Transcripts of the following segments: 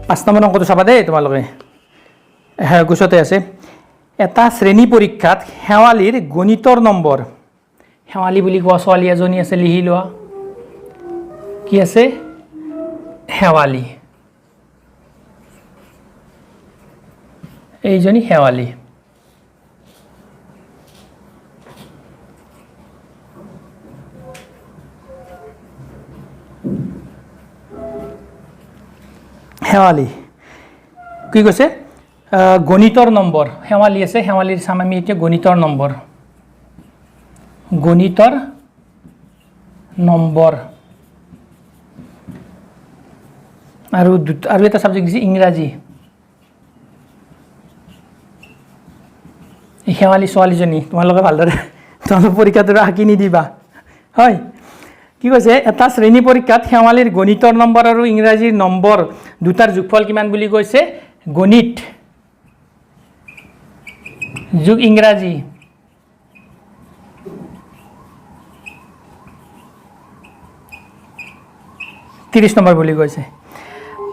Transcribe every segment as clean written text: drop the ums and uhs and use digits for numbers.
5 number অংকটো চাবা দেই তোমালোকে হ্যাঁ গুছতে আছে এটা শ্ৰেণী পৰীক্ষাত হেৱালীৰ গণিতৰ নম্বৰ হেৱালী বুলি কোৱা ছোৱালী এজনী আছে লিখি লোৱা কি আছে হেৱালী এইজনী হেৱালী হেৱালী কি কৈছে গণিতৰ নম্বৰ হেৱালী আছে হেৱালীৰ চাম আমি এতিয়া গণিতৰ নম্বৰ আৰু এটা সাবজেক্ট দিছে ইংৰাজী হেৱালী ছোৱালীজনী তোমালোকে ভালদৰে তোমালোক পৰীক্ষাটো আঁকি নিদিবা হয় কি কৈছে এটা শ্ৰেণী পৰীক্ষাত হেৱালীৰ গণিতৰ নম্বৰ আৰু ইংৰাজীৰ নম্বৰ দুটাৰ যোগফল কিমান বুলি কৈছে গণিত যোগ ইংৰাজী ত্ৰিশ নম্বৰ বুলি কৈছে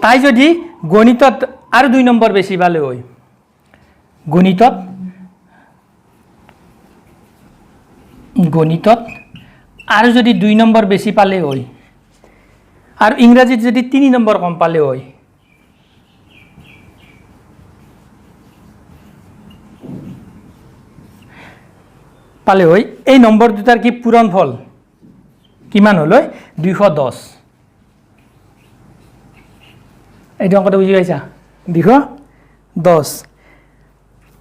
তাই যদি গণিতত আৰু 2 নম্বৰ বেছি পালে হয় গণিতত আৰু যদি 2 নম্বৰ বেছি পালে হয় আৰু ইংৰাজীত যদি 3 নম্বৰ কম পালে হয় এই নম্বৰ দুটাৰ কি পূৰণফল কিমান হল 210 এই অংকটো বুজি পাইছা 210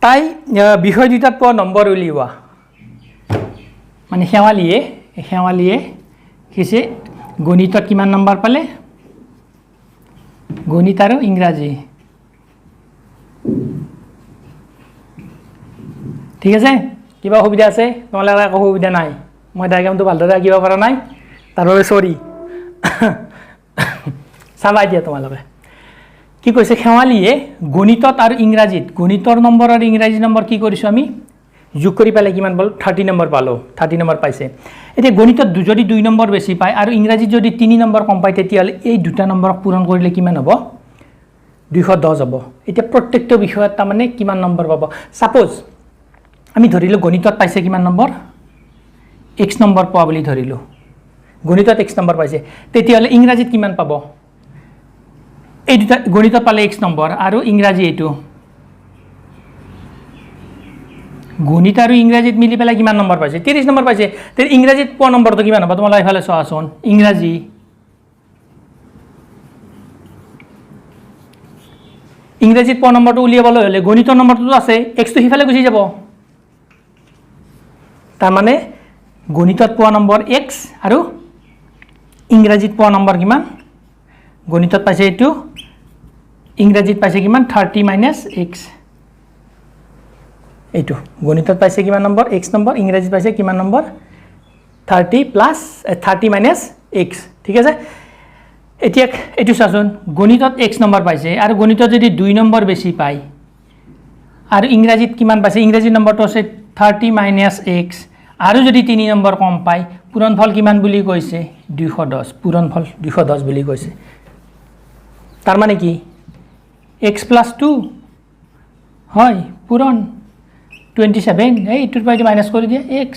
তাই বিষয় দুটাত পোৱা নম্বৰ উলিওৱা মানে হেৱালীয়ে কিছে গণিতত কিমান নম্বৰ পালে গণিত আৰু ইংৰাজী ঠিক আছে কিবা সুবিধা আছে তোমালোকৰ একো সুবিধা নাই মই ডায়াগ্ৰামটো ভালদৰে আঁকিব পৰা নাই তাৰ বাবে সৰি চাবাই দিয়া তোমালোকে কি কৈছে হেৱালীয়ে গণিতত আৰু ইংৰাজীত গণিতৰ নম্বৰ আৰু ইংৰাজী নম্বৰ কি কৰিছো আমি যোগ কৰি পালে কিমান পালো 30 নম্বৰ পালো 30 নম্বৰ পাইছে এতিয়া গণিতত যদি 2 নম্বৰ বেছি পায় আৰু ইংৰাজীত যদি 3 নম্বৰ কম পায় তেতিয়ালে এই দুটা নম্বৰক পূৰণ কৰিলে কিমান হ'ব 210 হ'ব এতিয়া প্ৰত্যেকটো বিষয়ত তাৰ মানে কিমান নম্বৰ পাব সাপোজ আমি ধৰিলো গণিতত পাইছে কিমান নম্বৰ x নম্বৰ পোৱা বুলি ধৰিলো গণিতত x নম্বৰ পাইছে তেতিয়ালে ইংৰাজীত কিমান পাব এই দুটা গণিতত পালে x নম্বৰ আৰু ইংৰাজী এটো গণিত আৰু ইংৰাজীত মিলি পেলাই কিমান নম্বৰ পাইছে 30 নম্বৰ পাইছে তে ইংৰাজীত পোৱা নম্বৰটো কিমান হ'ব তোমালোকে ইফালে চোৱাচোন ইংৰাজীত পোৱা নম্বৰটো উলিয়াবলৈ হলে গণিতৰ নম্বৰটো আছে x টো হিফালে গুচি যাব তাৰ মানে গণিতত পোৱা নম্বৰ x আৰু ইংৰাজীত পোৱা নম্বৰ কিমান গণিতত পাইছে এটো ইংৰাজীত পাইছে কিমান 30 - x এইটো গণিতত পাইছে কিমান নম্বৰ x নম্বৰ ইংৰাজীত পাইছে কিমান নম্বৰ 30 - x ঠিক আছে এতিয়া এটো চাচোন গণিতত x নম্বৰ পাইছে আৰু গণিতত যদি 2 নম্বৰ বেছি পায় আৰু ইংৰাজীত কিমান পাইছে ইংৰাজী নম্বৰটো আছে 30 - x আৰু যদি 3 নম্বৰ কম পায় পূৰণফল কিমান বুলি কৈছে 210 পূৰণফল 210 বুলি কৈছে তাৰ মানে কি x + 2 হয় পূৰণ 27 এই ইটোৰ পৰা মাইনাস কৰি দিয়া x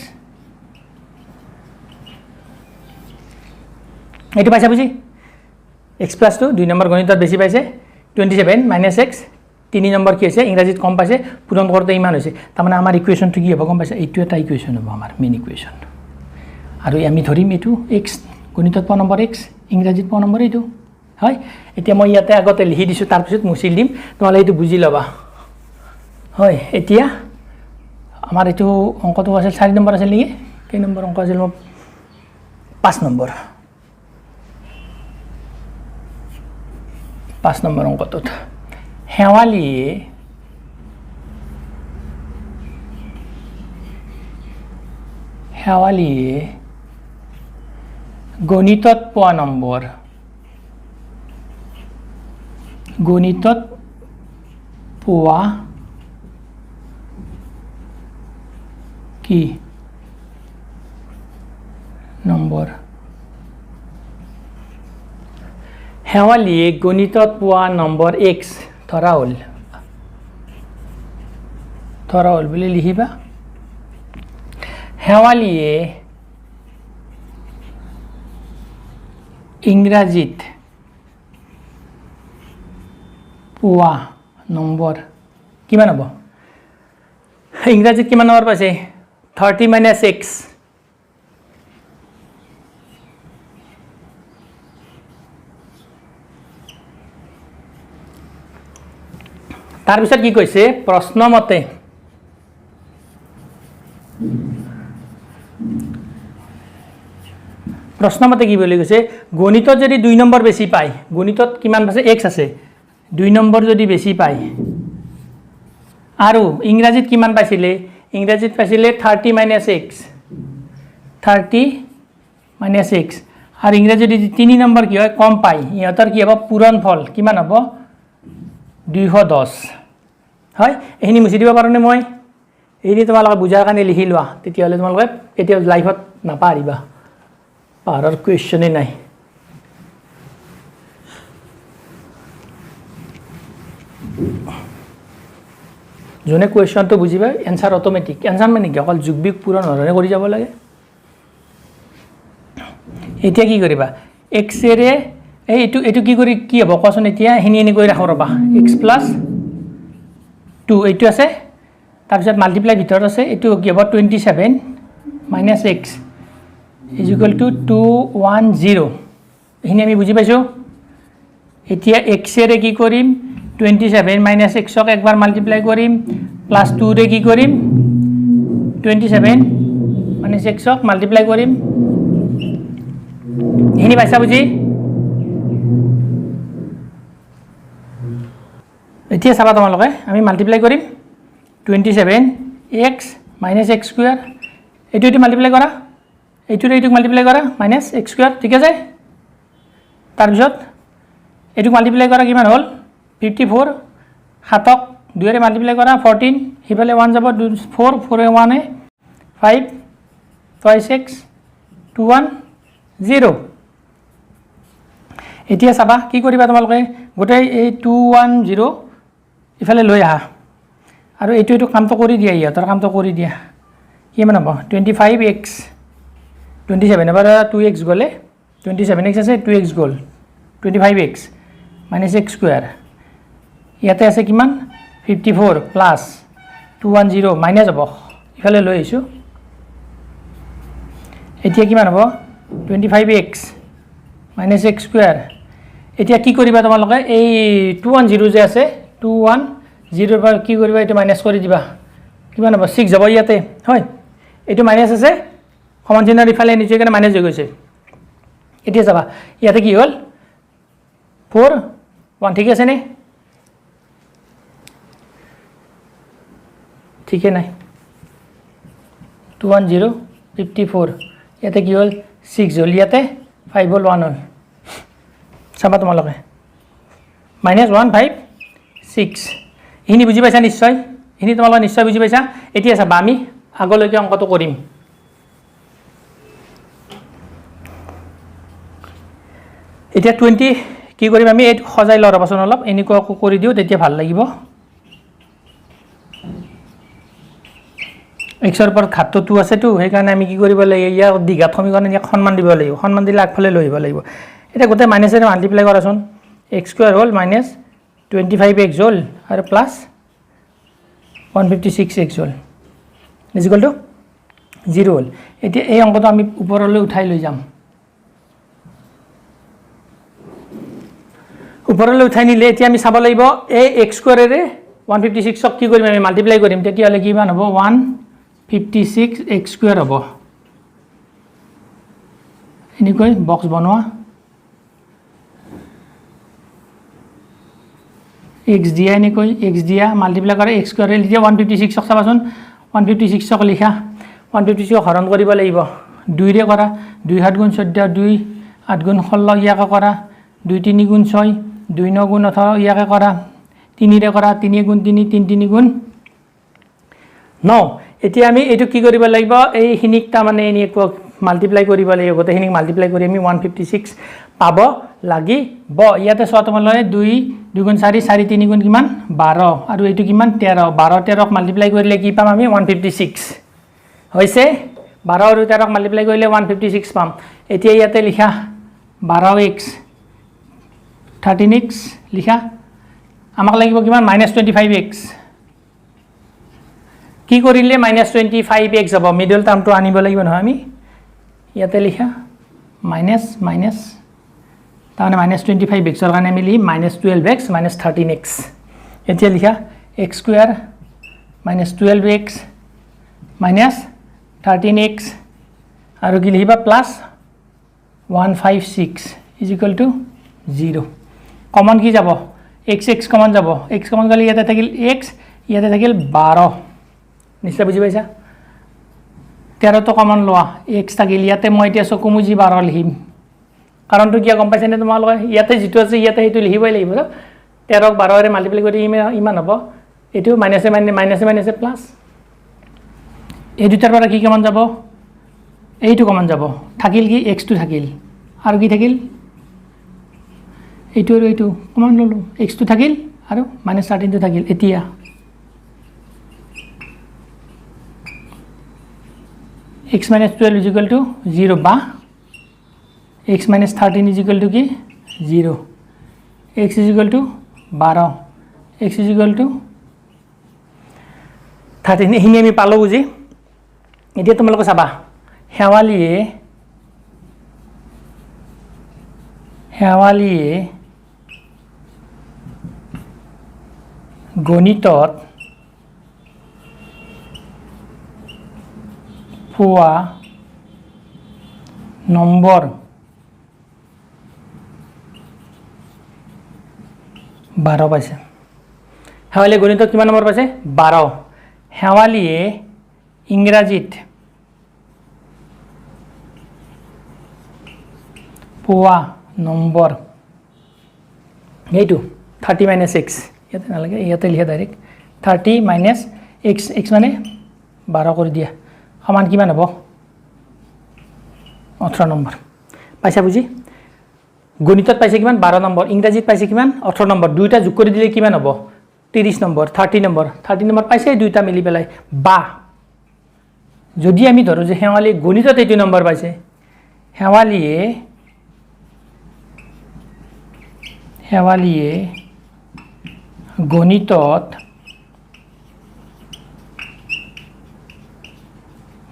এটো পাইছা বুজি x + 2 2 নম্বৰ গণিতত বেছি পাইছে 27 - x 3 নম্বৰ কি আছে ইংৰাজীত কম পাইছে পূৰণ কৰোতে ইমান হৈছে তাৰ মানে আমাৰ ইকুৱেশ্যনটো কি হ'ব গম পাইছে এইটো এটা ইকুৱেশ্যন হ'ব আমাৰ মেইন ইকুৱেশ্যন আৰু আমি ধৰিম এটো x গণিতত পোৱা নম্বৰ x ইংৰাজীত পোৱা নম্বৰ এইটো হয় এতিয়া মই ইয়াতে আগতে লিখি দিছো তাৰ পিছত মুছিল দিম তোমালে এইটো বুজি লবা হয় এতিয়া আমাৰ এইটো অংকটো আছে 4 নম্বৰ আছে নেকি কেই নম্বৰ অংক আছিল 5 নম্বৰ 5 নম্বৰ অংকটোত হেৱালীয়ে গণিতত পোৱা নম্বৰ গণিতত পোৱা কি নম্বৰ শেৱালিয়ে গণিতত পোৱা নম্বৰ x ধৰা হ'ল বুলি লিখিবা শেৱালিয়ে ইংৰাজীত পোৱা নম্বৰ কিমান হ'ব ইংৰাজীত কিমান নম্বৰ পাইছে 30 minus x তাৰপিছত কি কৈছে প্ৰশ্নমতে কি বুলি কৈছে গণিতত যদি 2 নম্বৰ বেছি পায় গণিতত কিমান আছে x আছে 2 নম্বৰ যদি বেছি পায় আৰু ইংৰাজীত কিমান পাইছিলে ইংৰাজীত পাইছিলে 30 minus x 30 minus x আৰু ইংৰাজীত যদি 3 নম্বৰ কি হয় কম পায় ইহঁতৰ কি হ'ব পূৰণ ফল কিমান হ'ব 210 হয় এইখিনি মুছি দিব পাৰোনে মই এইখিনি তোমালোকে বুজাৰ কাৰণে লিখি লোৱা তেতিয়াহ'লে তোমালোকে কেতিয়াও লাইফত নাপাৰিবা পাৰাৰ কুৱেশ্যনে নাই যোনে কুৱেশ্যনটো বুজিবা এনসাৰ অটোমেটিক এনসাৰ মানে কি অকল যোগ বিয়োগ পূৰণ ধৰণে কৰি যাব লাগে এতিয়া কি কৰিবা x এৰে এইটো কি কৰি কি হ'ব কোৱাচোন এতিয়া এখিনি কৰি ৰাখো ৰবা x + 2 এইটো আছে তাৰপিছত মাল্টিপ্লাই ভিতৰত আছে এইটো কি হ'ব 27 - x = 210 এখিনি আমি বুজি পাইছো এতিয়া x এৰে কি কৰিম 27 - x ক একবাৰ মাল্টিপ্লাই কৰিম +2 ৰে কি কৰিম 27 - x ক মাল্টিপ্লাই কৰিম এখিনি পাইছা বুজি এতিয়া চাবা তোমালোকে আমি মাল্টিপ্লাই কৰিম 27 x - x² এইটো মাল্টিপ্লাই কৰা এইটো মাল্টিপ্লাই কৰা -x² ঠিক আছে তাৰপিছত এইটো মাল্টিপ্লাই কৰা কিমান হ'ল 54 7ক 2 ৰে মাল্টিপ্লাই কৰা 14 হিফালে 1 যাব 4 4 এ 1 এ 5 6 210 এতিয়া চাবা কি কৰিবা তোমালোকে গোটেই এই 210 ইফালে লৈ আহা আৰু এইটো কামটো কৰি দিয়া ইহঁতৰ কামটো কৰি দিয়া কিমান হ'ব 25x 27 এবাৰ 2x গ'লে 27x আছে 2x গ'ল 25x - x² ইয়াতে আছে কিমান 54 প্লাস 210 মাইনাস হ'ব ইফালে লৈ আহিছোঁ এতিয়া কিমান হ'ব 25x - x² এতিয়া কি কৰিবা তোমালোকে এই 210 যে আছে 210 পৰা কি কৰিবা এটা মাইনাস কৰি দিবা কিমান হ'ব 6 যাব ইয়াতে হয় এইটো মাইনাস আছে সমান চিহ্নৰ ইফালে নিচে কাৰণে মাইনাস হৈ গৈছে এতিয়া যাবা ইয়াতে কি হ'ল 4 1 ঠিক আছে নে ঠিক আছে নাই 210 54 ইয়াতে কি হ'ল 6 হ'ল ইয়াতে 5 হ'ল 1 হ'ল চাবা তোমালোকে -156 এখিনি বুজি পাইছা নিশ্চয় এখিনি তোমালোকে নিশ্চয় বুজি পাইছা এতিয়া চাবা আমি আগলৈকে অংকটো কৰিম এতিয়া 20 কি কৰিম আমি এইটো সজাই লওঁ ৰবাচোন অলপ এনেকুৱা কৰি দিও তেতিয়া ভাল লাগিব x ৰ ওপৰত ঘাতটো 2 আছে তো সেই কাৰণে আমি কি কৰিব লাগিব ইয়া দ্বিঘাত সমীকৰণ ইয়াক সন্মান দিব লাগিব সন্মান দিলে আগফালে লৈ আহিব লাগিব এটা গোটে মাইনাসেৰে মাল্টিপ্লাই কৰাচোন x² হ'ল -25x হ'ল আৰু প্লাস 156x হ'ল = 0 হ'ল এতিয়া এই অংকটো আমি ওপৰলৈ উঠাই লৈ যাম ওপৰলৈ উঠাই নিলে এতিয়া আমি চাব লাগিব এই x² ৰে 156 ক কি কৰিম আমি মাল্টিপ্লাই কৰিম তেতিয়া হলে কিমান হ'ব 156x² হ'ব এনেকৈ বক্স বনোৱা x দিয়া এনেকৈ x দিয়া মাল্টিপ্লাই কৰে x² ৰে লিখা 156 ক চাবাচোন 156 ক লিখা 156 হৰণ কৰিব লাগিব 2 ৰে কৰা 2 7 গুণ 14 2 8 গুণ 16 ইয়াকে কৰা 2 3 গুণ 6 2 9 গুণ 18 ইয়াকে কৰা 3 ৰে কৰা 3 গুণ 3 3 3 গুণ 9 এতিয়া আমি এটো কি কৰিব লাগিব এই হিনিক তা মানে এনি মাল্টিপ্লাই কৰিব লাগিব গোটেই হিনিক মাল্টিপ্লাই কৰি আমি 156 পাব লাগিব ইয়াতে চোৱা তোমালোকে 2 2 গুণ 4 4 3 গুণ কিমান 12 আৰু এইটো কিমান 13 12 13 ক মাল্টিপ্লাই কৰিলে কি পাম আমি 156 হৈছে 12 আৰু 13 ক মাল্টিপ্লাই কৰিলে 156 পাম এতিয়া ইয়াতে লিখা 12x 13x লিখা আমাক লাগিব কিমান -25x কি কৰিলে -25x যাব মিডল টার্মটো আনিব লাগিব নহয় আমি ইয়াতে লিখা মাইনাস মাইনাস তাহলে -25x এর কারণে আমি লিখি -12x -13x এতিয়া লিখা x স্কয়ার -12x -13x আর কি লিখিবা প্লাস 156 0 কমন কি যাব x x কমন যাব x কমন গলে ইয়াতে থাকিল x ইয়াতে থাকিল 12 নিশ্চয় বুঝি পাইছা 13 তো কমন লোৱা x থাকিল ইয়াতে মই এতিয়া চকুমুজি 12 লিখিম কাৰণটো কি গম পাইছেনে তোমালোকে ইয়াতে যেটো আছে ইয়াতে হেতু লিখিবই লাগিব 13 ক 12 ৰে মাল্টিপ্লাই কৰি ইমান হ'ব এটো মাইনাসে মাইনাসে প্লাস এই দুটাৰ পৰা কি কমন যাব এইটো কমন যাব থাকিল কি x টো থাকিল আৰু কি থাকিল এইটো আৰু এইটো কমন ললো x টো থাকিল আৰু -13 টো থাকিল এতিয়া x -12 0 বা x -13 কি 0 x 12 x 13 এহিনি আমি পালো বুজি এতিয়া তোমালোকে চাবা হেৱালিয়ে গণিতত পোৱা নম্বৰ 12 পাইছে হেৱালিয়ে গণিতত কিমান নম্বৰ পাইছে 12 হেৱালিয়ে ইংৰাজীত পোৱা নম্বৰ এইটো 30 - x ইয়াতে নালাগে ইয়াতে লিখা ডাইৰেক্ট 30 - x x মানে 12 কৰি দিয়া সমান কিমান হ'ব 18 নম্বৰ পাইছা বুজি গণিতত পাইছে কিমান 12 নম্বৰ ইংৰাজীত পাইছে কিমান 18 নম্বৰ দুইটা যোগ কৰি দিলে কিমান হ'ব 30 নম্বৰ 30 নম্বৰ পাইছে দুইটা মিলি পেলাই বা যদি আমি ধৰো যে হেৱালি গণিতত এইটো নম্বৰ পাইছে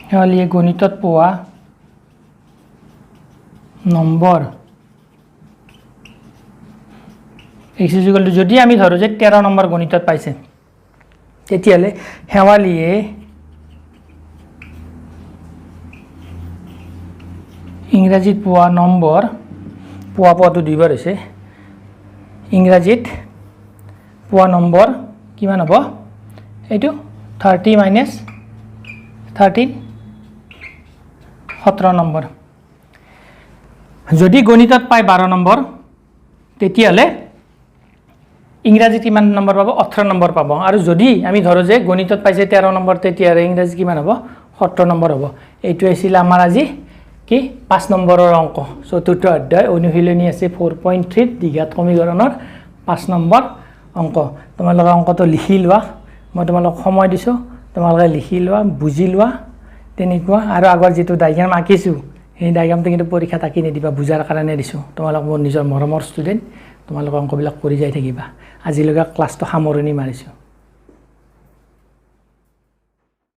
হেৱালিয়ে গণিতত পোৱা নম্বৰ x যদি আমি ধৰো যে 13 নম্বৰ গণিতত পাইছে তেতিয়ালে হেৱালিয়ে ইংৰাজীত পোৱা নম্বৰ পোৱাটো দুইবাৰ হৈছে ইংৰাজীত পোৱা নম্বৰ কিমান হ'ব এইটো 30 - 13 17 নম্বৰ যদি গণিতত পায় 12 নম্বৰ তেতিয়ালে ইংৰাজীত কিমান নম্বৰ পাব 18 নম্বৰ পাব আৰু যদি আমি ধৰো যে গণিতত পাইছে 13 নম্বৰ তেতিয়ালে ইংৰাজী কিমান হ'ব 17 নম্বৰ হ'ব এইটো আছিল আমাৰ আজি কি 5 নম্বৰৰ অংক চতুৰ্থ অধ্যায় অনুশীলনী আছে 4.3 দ্বিঘাত সমীকৰণৰ 5 নম্বৰ অংক তোমালোকে অংকটো লিখি লোৱা মই তোমালোকক সময় দিছো তোমালোকে লিখি লোৱা বুজি লোৱা তেনেকুৱা আৰু আগৰ যেটো ডায়াগ্ৰাম আঁকিছো এই ডায়াগ্ৰামটো কিন্তু পৰীক্ষা তাকি নিদিবা বুজাৰ কাৰণে দিছো তোমালোক মোৰ নিজৰ মৰমৰ ষ্টুডেন্ট তোমালোক অংকবিলাক কৰি যাই থাকিবা আজিলৈকে ক্লাছটো সামৰণি মাৰিছো